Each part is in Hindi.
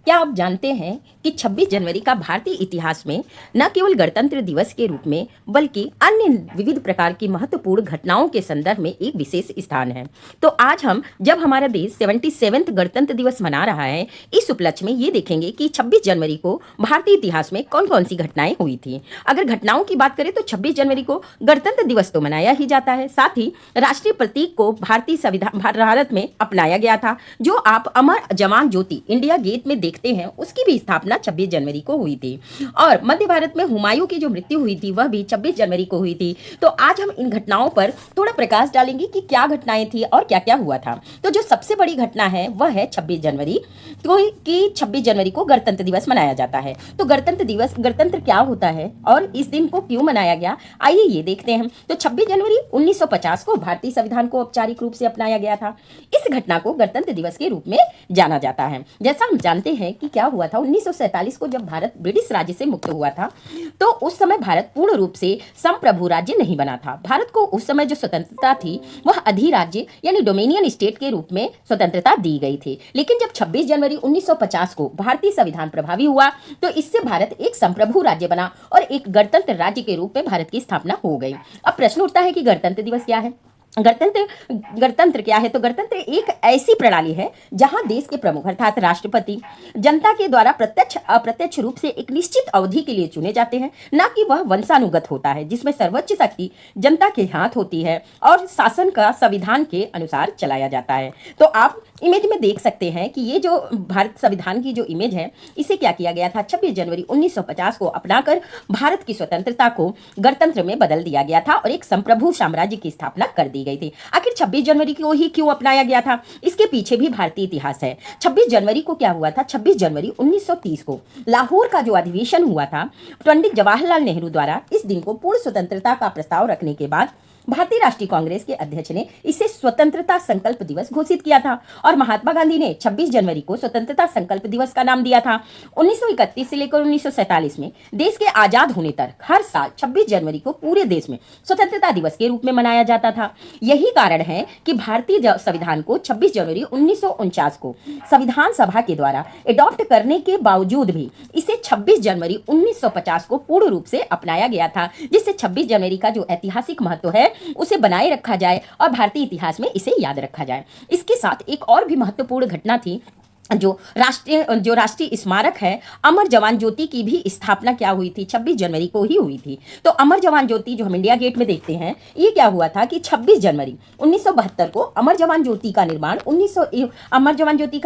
क्या आप जानते हैं कि 26 जनवरी का भारतीय इतिहास में न केवल गणतंत्र दिवस के रूप में बल्कि अन्य विविध प्रकार की महत्वपूर्ण घटनाओं के संदर्भ में एक विशेष स्थान है। तो आज हम जब हमारा देश 77वां गणतंत्र दिवस मना रहा है, इस उपलक्ष्य में ये देखेंगे कि 26 जनवरी को भारतीय इतिहास में कौन कौन सी घटनाएं हुई थी। अगर घटनाओं की बात करें तो 26 जनवरी को गणतंत्र दिवस तो मनाया ही जाता है, साथ ही राष्ट्रीय प्रतीक को भारतीय संविधान भारत में अपनाया गया था। जो आप अमर जवान ज्योति इंडिया गेट में देखते हैं, उसकी भी स्थापना 26 जनवरी को हुई थी। और मध्य भारत में हुमायूं की जो मृत्यु हुई थी वह भी 26 जनवरी को हुई थी। तो आज हम इन घटनाओं पर थोड़ा प्रकाश डालेंगे कि क्या घटनाएं थी और क्या क्या हुआ था। तो जो सबसे बड़ी घटना है वह है 26 जनवरी कि 26 जनवरी को गणतंत्र दिवस मनाया जाता है। तो गणतंत्र क्या होता है और इस दिन को क्यों मनाया गया, आइए ये देखते हैं। तो 26 जनवरी 1950 को भारतीय संविधान को औपचारिक रूप से अपनाया गया था। इस घटना को गणतंत्र दिवस के रूप में जाना जाता है। जैसा हम जानते हैं कि क्या हुआ था, 1947 को जब भारत ब्रिटिश राज्य से मुक्त हुआ था, तो उस समय भारत पूर्ण रूप से संप्रभु राज्य नहीं बना था। भारत को उस समय जो स्वतंत्रता थी वह अधिराज्य यानी डोमिनियन स्टेट के रूप में स्वतंत्रता दी गई थी। लेकिन जब 26 जनवरी 1950 को भारतीय संविधान प्रभावी हुआ तो इससे भारत एक संप्रभु राज्य बना और एक गणतंत्र राज्य के रूप में भारत की स्थापना हो गई। अब प्रश्न उठता है कि गणतंत्र दिवस क्या है। गणतंत्र क्या है? तो गणतंत्र एक ऐसी प्रणाली है जहां देश के प्रमुख अर्थात राष्ट्रपति जनता के द्वारा प्रत्यक्ष अप्रत्यक्ष रूप से एक निश्चित अवधि के लिए चुने जाते हैं, ना कि वह वंशानुगत होता है जिसमें सर्वोच्च शक्ति जनता के हाथ होती है और शासन का संविधान के अनुसार चलाया जाता है। तो आप इमेज में देख सकते हैं कि ये जो भारत संविधान की जो इमेज है, इसे क्या किया गया था, 26 जनवरी 1950 को अपनाकर भारत की स्वतंत्रता को गणतंत्र में बदल दिया गया था और एक संप्रभु साम्राज्य की स्थापना कर दी गई थी। आखिर 26 जनवरी को ही क्यों अपनाया गया था, इसके पीछे भी भारतीय इतिहास है। 26 जनवरी को क्या हुआ था, 26 जनवरी 1930 को लाहौर का जो अधिवेशन हुआ था, पंडित जवाहरलाल नेहरू द्वारा इस दिन को पूर्ण स्वतंत्रता का प्रस्ताव रखने के बाद भारतीय राष्ट्रीय कांग्रेस के अध्यक्ष ने इसे स्वतंत्रता संकल्प दिवस घोषित किया था और महात्मा गांधी ने 26 जनवरी को स्वतंत्रता संकल्प दिवस का नाम दिया था। 1931 से लेकर 1947 में देश के आजाद होने तक हर साल 26 जनवरी को पूरे देश में स्वतंत्रता दिवस के रूप में मनाया जाता था। यही कारण है कि भारतीय संविधान को 26 जनवरी 1949 को संविधान सभा के द्वारा एडॉप्ट करने के बावजूद भी इसे 26 जनवरी 1950 को पूर्ण रूप से अपनाया गया था, जिससे 26 जनवरी का जो ऐतिहासिक महत्व है उसे बनाए रखा जाए और भारतीय इतिहास में इसे याद रखा जाए। इसके साथ एक और भी महत्वपूर्ण घटना थी, जो राष्ट्रीय स्मारक है अमर जवान ज्योति की भी स्थापना क्या हुई थी, 26 जनवरी को ही हुई थी। तो अमर जवान ज्योति जो हम इंडिया गेट में देखते हैं, ये क्या हुआ था कि 26 जनवरी 1972 को अमर जवान ज्योति का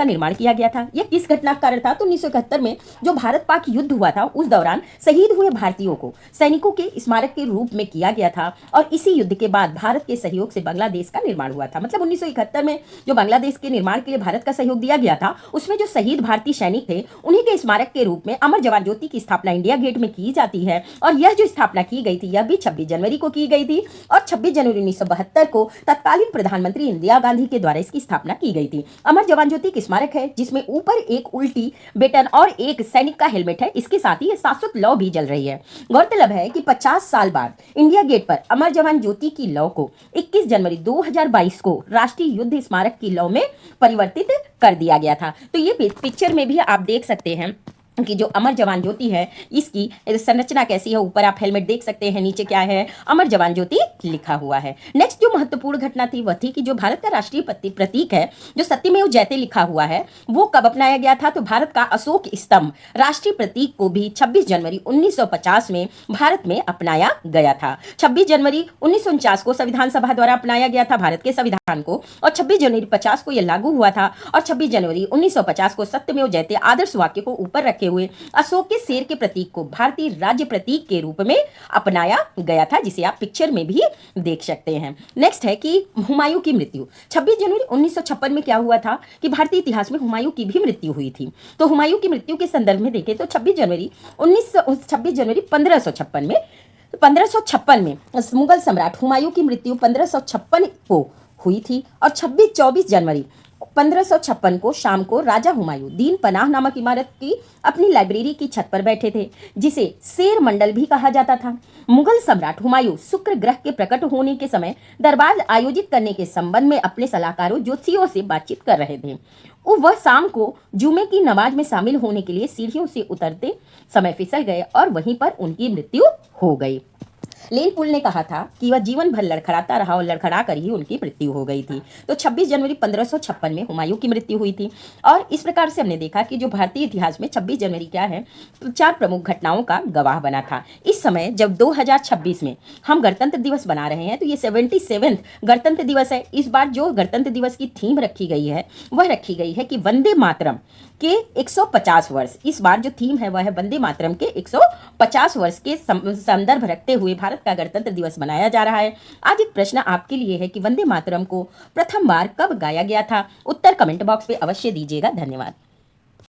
निर्माण किया गया था। यह किस घटना का कारण था, तो 1971 में जो भारत पाक युद्ध हुआ था उस दौरान शहीद हुए भारतीयों को सैनिकों के स्मारक के रूप में किया गया था और इसी युद्ध के बाद भारत के सहयोग से बांग्लादेश का निर्माण हुआ था। मतलब 1971 में जो बांग्लादेश के निर्माण के लिए भारत का सहयोग दिया गया था, उसमें जो शहीद भारतीय सैनिक थे उन्हीं के स्मारक के रूप में अमर जवान ज्योति की स्थापना इंडिया गेट में की जाती है। और यह जो स्थापना की गई थी यह भी 26 जनवरी को की गई थी और 26 जनवरी 1972 को तत्कालीन प्रधानमंत्री इंदिरा गांधी के द्वारा इसकी स्थापना की गई थी। अमर जवान ज्योति एक स्मारक है जिसमें ऊपर एक उल्टी बेटन और एक सैनिक का हेलमेट है। इसके साथ ही शाश्वत लौ भी जल रही है। गौरतलब है कि 50 साल बाद इंडिया गेट पर अमर जवान ज्योति की लौ को 21 जनवरी 2022 को राष्ट्रीय युद्ध स्मारक की लौ में परिवर्तित कर दिया गया था। तो ये पिक्चर में भी आप देख सकते हैं कि जो अमर जवान ज्योति है इसकी संरचना कैसी है। ऊपर आप हेलमेट देख सकते हैं, नीचे क्या है, अमर जवान ज्योति लिखा हुआ है। नेक्स्ट जो महत्वपूर्ण घटना थी वह थी कि जो भारत का राष्ट्रीय प्रतीक है जो सत्यमेव जयते लिखा हुआ है वो कब अपनाया गया था, तो भारत का अशोक स्तंभ राष्ट्रीय प्रतीक को भी 26 जनवरी 1950 में भारत में अपनाया गया था। 26 जनवरी 1949 को संविधान सभा द्वारा अपनाया गया था भारत के संविधान को और 26 जनवरी 50 को यह लागू हुआ था और 26 जनवरी 1950 को सत्यमेव जयते आदर्श वाक्य को ऊपर रखे हुए अशोक के शेर के प्रतीक को भारतीय राज्य प्रतीक के रूप में अपनाया गया था, जिसे आप पिक्चर में भी देख सकते हैं। नेक्स्ट है कि हुमायूं की मृत्यु। 26 जनवरी 1956 में क्या हुआ था कि भारतीय इतिहास में हुमायूं की भी मृत्यु हुई थी। तो हुमायूं की मृत्यु के संदर्भ में देखें तो 26 जनवरी 1556 में मुगल सम्राट हुमायूं की मृत्यु 1556 को हुई थी और 24 जनवरी 1556 को शाम को राजा हुमायूं दीन पनाह नामक इमारत की अपनी लाइब्रेरी की छत पर बैठे थे, जिसे शेर मंडल भी कहा जाता था। मुगल सम्राट हुमायूं शुक्र ग्रह के प्रकट होने के समय दरबार आयोजित करने के संबंध में अपने सलाहकारों ज्योतिषियों से बातचीत कर रहे थे। वह शाम को जुमे की नमाज में शामिल होने के लिए सीढ़ियों से उतरते समय फिसल गए और वहीं पर उनकी मृत्यु हो गई। लेनपुल ने कहा था कि वह जीवन भर लड़खड़ाता रहा और लड़खड़ा कर ही उनकी मृत्यु हो गई थी। तो 26 जनवरी 1556 में हुमायूं की मृत्यु हुई थी। और इस प्रकार से हमने देखा कि जो भारतीय इतिहास में 26 जनवरी क्या है, 4 प्रमुख घटनाओं का गवाह बना था। इस समय जब 2026 में हम गणतंत्र दिवस बना रहे हैं, तो ये 77वां गणतंत्र दिवस है। इस बार जो गणतंत्र दिवस की थीम रखी गई है, वह रखी गई है कि वंदे मातरम के 150 वर्ष। इस बार जो थीम है वह है वंदे मातरम के 150 वर्ष के संदर्भ रखते हुए भारत का गणतंत्र दिवस मनाया जा रहा है। आज एक प्रश्न आपके लिए है कि वंदे मातरम को प्रथम बार कब गाया गया था? उत्तर कमेंट बॉक्स में अवश्य दीजिएगा। धन्यवाद।